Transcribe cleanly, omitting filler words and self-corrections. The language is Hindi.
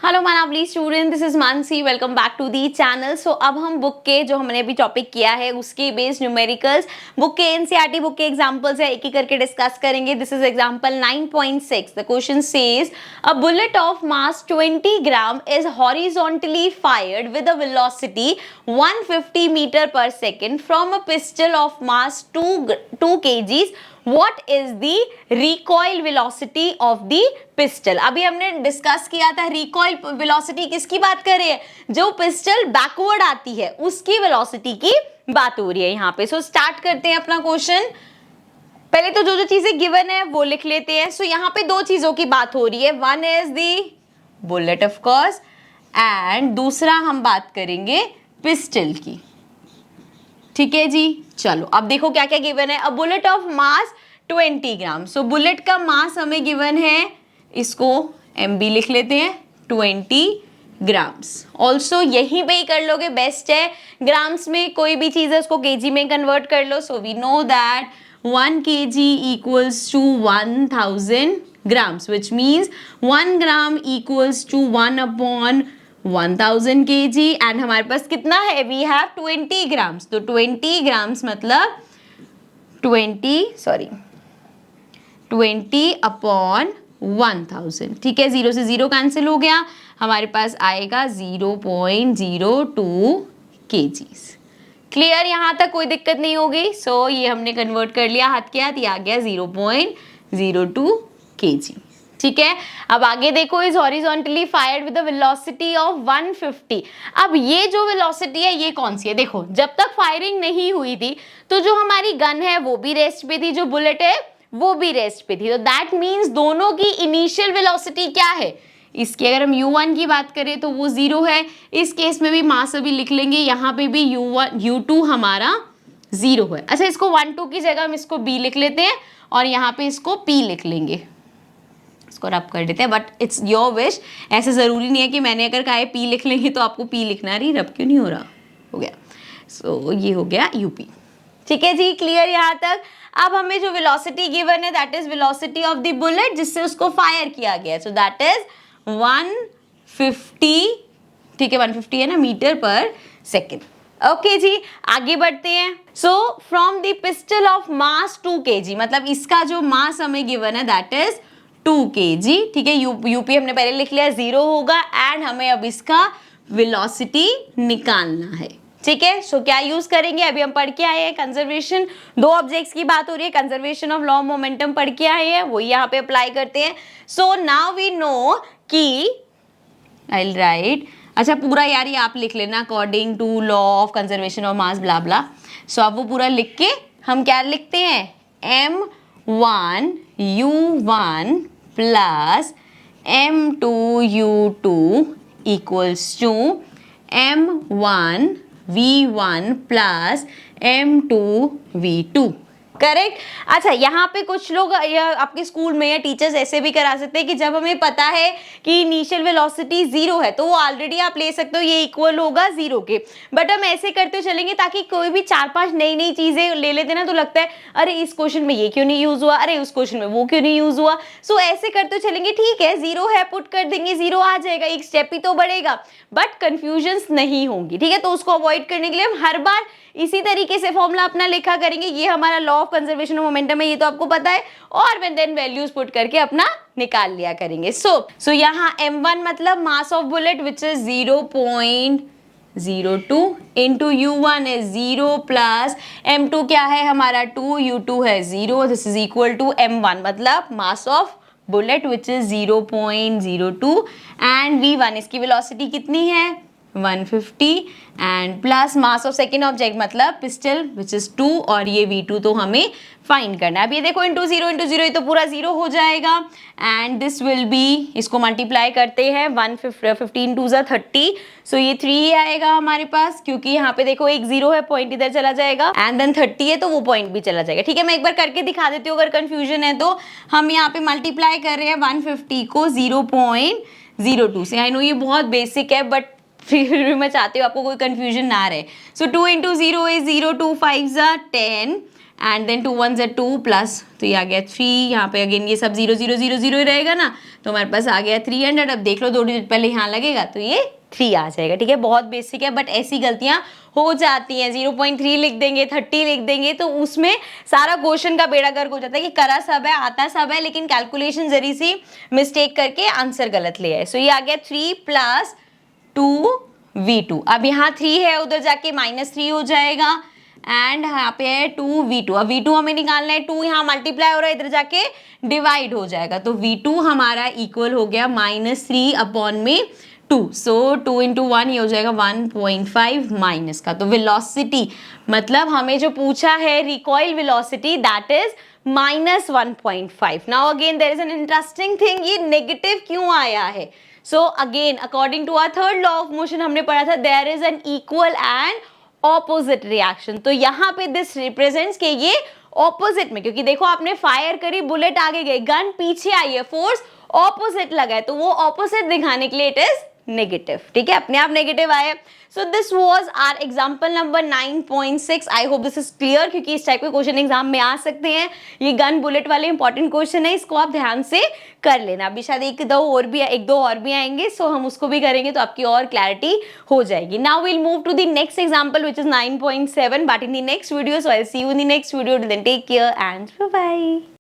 Hello my lovely student, this is Mansi. Welcome back to the channel. So अब हम बुक के जो हमने अभी टॉपिक किया है उसके बेस्ड न्यूमेरिकल्स, बुक के एनसीईआरटी बुक के एग्जांपल्स है, एक एक करके डिस्कस करेंगे। This is example 9.6। The question says a bullet of mass 20 gram is horizontally fired with a velocity 150 metre per second from a pistol of mass 2 kgs। What is the recoil velocity of the pistol? अभी हमने डिस्कस किया था रिकॉइल वेलोसिटी किसकी बात कर रहे हैं, जो पिस्टल बैकवर्ड आती है उसकी वेलोसिटी की बात हो रही है यहाँ पे। सो स्टार्ट करते हैं अपना क्वेश्चन। पहले तो जो जो चीजें गिवन है वो लिख लेते हैं। सो यहाँ पे दो चीजों की बात हो रही है, one is the bullet of course and दूसरा हम बात करेंगे पिस्टल की। ठीक है जी, चलो अब देखो क्या क्या गिवन है। अ bullet of mass 20 gram. So bullet का मास हमें गिवन है, इसको MB लिख लेते हैं 20 ग्राम्स। ऑल्सो यहीं पे ही कर लोगे, बेस्ट है। ग्राम्स में कोई भी चीज है उसको केजी में कन्वर्ट कर लो। So we know that 1 kg equals to 1000 grams, which means 1 gram equals to 1/1000 kg। And हमारे पास कितना है, वी हैव 20 ग्राम्स। तो 20 ग्राम्स मतलब 20/1000। ठीक है, 0 से 0 कैंसिल हो गया, हमारे पास आएगा 0.02 kgs। क्लियर, यहां तक कोई दिक्कत नहीं होगी। सो ये हमने कन्वर्ट कर लिया हाथ के हाथ, ये आ गया 0.02 kg। ठीक है, अब आगे देखो, is horizontally fired with the velocity of 150। अब ये जो वेलोसिटी है ये कौन सी है, देखो जब तक फायरिंग नहीं हुई थी तो जो हमारी गन है वो भी रेस्ट पे थी, जो बुलेट है वो भी रेस्ट पे थी। तो दैट मीन्स दोनों की इनिशियल वेलोसिटी क्या है, इसकी अगर हम u1 की बात करें तो वो 0 है। इस केस में भी मास अभी लिख लेंगे, यहाँ पे भी u2 हमारा 0 है। अच्छा, इसको 1 2 की जगह हम इसको b लिख लेते हैं और यहाँ पे इसको p लिख लेंगे, इसको रब कर देते हैं, बट इट्स योर विश। ऐसे जरूरी नहीं है कि मैंने अगर कहा p लिख लेंगे तो आपको p लिखना है। रब क्यों नहीं हो रहा, हो गया। सो ये हो गया UP। ठीक है जी, क्लियर यहाँ तक। अब हमें जो वेलोसिटी गिवन है that is velocity of the bullet जिससे उसको फायर किया गया। So that is 150। ठीक है, 150 है ना, मीटर पर सेकेंड। ओके जी, आगे बढ़ते हैं। So from the pistol of mass 2 kg, मतलब इसका जो मास हमें गिवन है दैट इज 2 kg। ठीक है, यूपी हमने पहले लिख लिया, 0 होगा एंड हमें अब इसका वेलोसिटी निकालना है। ठीक है, सो क्या यूज करेंगे, अभी हम पढ़ के आए हैं कंजर्वेशन, दो ऑब्जेक्ट्स की बात हो रही है, conservation of law of momentum पढ़ के आए हैं, वही यहाँ पे अप्लाई करते हैं। सो नाउ वी नो कि आई विल राइट, अच्छा पूरा यार ये आप लिख लेना, according to law of conservation of mass blah blah. So आप वो पूरा लिख के हम क्या लिखते हैं, m1u1 plus m2u2 equals to m1v1 plus m2v2। Correct. अच्छा, यहाँ पे कुछ लोग आपके स्कूल में या टीचर्स ऐसे भी करा सकते हैं कि जब हमें पता है कि इनिशियल वेलोसिटी 0 है तो वो ऑलरेडी आप ले सकते हो, ये इक्वल होगा 0 के। बट हम ऐसे करते चलेंगे ताकि कोई भी 4-5 नई चीजें ले लेते ना तो लगता है अरे इस क्वेश्चन में ये क्यों नहीं यूज हुआ, अरे उस क्वेश्चन में वो क्यों नहीं यूज हुआ। सो ऐसे करते चलेंगे, ठीक है 0 है पुट कर देंगे, 0 आ जाएगा, एक स्टेप ही तो बढ़ेगा, बट कंफ्यूजन नहीं होंगी। ठीक है, तो उसको अवॉइड करने के लिए हम हर बार इसी तरीके से फॉर्मूला अपना लिखा करेंगे। ये हमारा law of conservation of momentum है, ये तो आपको पता है, और देन वैल्यूज पुट करके अपना निकाल लिया करेंगे। सो यहाँ m1 मतलब mass of bullet which is 0.02 into u1 is 0 plus m2 क्या है हमारा 2, u2 है 0, this is equal to m1 मतलब mass of bullet which is 0.02 and v1 इसकी वेलोसिटी कितनी है 150 and plus mass of second object मतलब पिस्टल विच इज 2 और ये v2 तो हमें फाइंड करना है। अब ये देखो इंटू जीरो ये तो पूरा 0 हो जाएगा एंड दिस विल बी, इसको मल्टीप्लाई करते हैं 115 2 30। सो ये 3 आएगा हमारे पास, क्योंकि यहाँ पे देखो एक 0 है, पॉइंट इधर चला जाएगा एंड देन 30 है तो वो पॉइंट भी चला जाएगा। ठीक है, मैं एक बार करके दिखा देती हूँ अगर कंफ्यूजन है तो। हम यहाँ पे मल्टीप्लाई कर रहे हैं 150 को 0.02 से। आई नो ये बहुत बेसिक है बट फिर भी मैं चाहती हूँ आपको कोई कंफ्यूजन ना रहे। सो 2 इंटू 0 इज 0, 2 5 10 एंड देन 2 1 ज़ 2 प्लस, तो ये आ गया 3, यहाँ पे अगेन ये सब 0 0 0 0 ही रहेगा ना, तो हमारे पास आ गया 300। अब देख लो 2 डिजिट पहले यहाँ लगेगा तो ये 3 आ जाएगा, ठीक है। बहुत बेसिक है बट ऐसी गलतियां हो जाती हैं, 0.3 लिख देंगे, 30 लिख देंगे तो उसमें सारा क्वेश्चन का बेड़ा गर्क हो जाता है कि करा सब है, आता सब है, लेकिन कैलकुलेशन जरी सी मिस्टेक करके आंसर गलत ले आए। सो ये आ गया 3 प्लस 2v2। अब यहाँ 3 है, उधर जाके -3 हो जाएगा एंड यहाँ पे है 2v2। अब v2 हमें निकालना है, 2 यहाँ मल्टीप्लाई हो रहा है, इधर जाके डिवाइड हो जाएगा, तो v2 हमारा इक्वल हो गया -3 अपॉन में 2। सो 2 इंटू 1 ये हो जाएगा 1.5 माइनस का, तो वेलोसिटी मतलब हमें जो पूछा है recoil velocity that is -1.5। Now again there is an interesting thing, ये नेगेटिव क्यों आया है? So again according to our third law of motion हमने पढ़ा था there is an equal and opposite reaction, तो यहाँ पे दिस रिप्रेजेंट्स के ये ऑपोजिट में, क्योंकि देखो आपने फायर करी, बुलेट आगे गई, गन पीछे आई है, फोर्स ऑपोजिट लगा है, तो वो ऑपोजिट दिखाने के लिए इट इज नेगेटिव, ठीक है, अपने आप नेगेटिव आए। So this was our example number 9.6। I hope this is clear, क्योंकि इस टाइप के क्वेश्चन एग्जाम में आ सकते हैं, ये गन बुलेट वाले इंपॉर्टेंट क्वेश्चन है, इसको आप ध्यान से कर लेना। अभी शायद एक दो और भी आएंगे, सो हम उसको भी करेंगे तो आपकी और क्लैरिटी हो जाएगी। Now will move to the next example which is 9.7 but in the next video. So I see you in the next video, till then take care and bye bye.